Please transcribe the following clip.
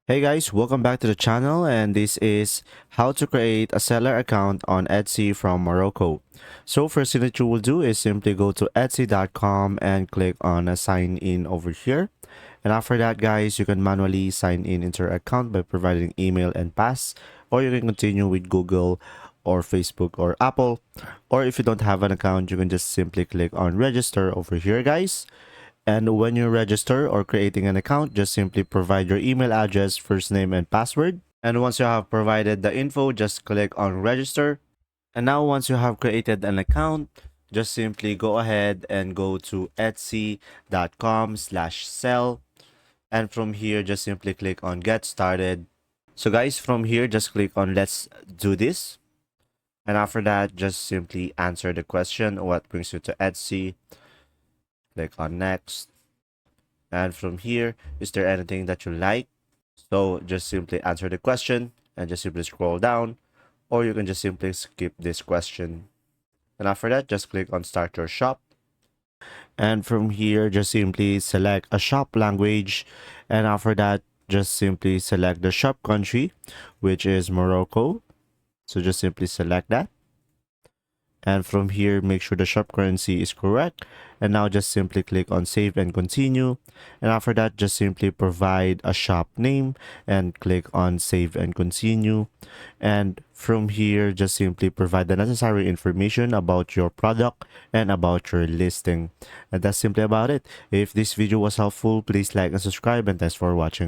Hey guys, welcome back to the channel, and this is how to create a seller account on Etsy from Morocco. So first thing that you will do is simply go to etsy.com and click on a sign in over here. And after that guys, you can manually sign in into your account by providing email and pass, or you can continue with Google or Facebook or Apple. Or if you don't have an account, you can just simply click on register over here guys. And when you register or creating an account, just simply provide your email address, first name, and password. And once you have provided the info, just click on register. And now once you have created an account, just simply go ahead and go to etsy.com/sell. And from here, just simply click on get started. So guys, from here, just click on let's do this. And after that, just simply answer the question, what brings you to Etsy? Click on next. And from here, is there anything that you like? So just simply answer the question and just simply scroll down, or you can just simply skip this question. And after that, just click on start your shop. And from here, just simply select a shop language. And after that, just simply select the shop country, which is Morocco. So just simply select that. And from here, make sure the shop currency is correct. And now just simply click on save and continue. And after that, just simply provide a shop name and click on save and continue. And from here, just simply provide the necessary information about your product and about your listing. And that's simply about it. If this video was helpful, please like and subscribe, and thanks for watching.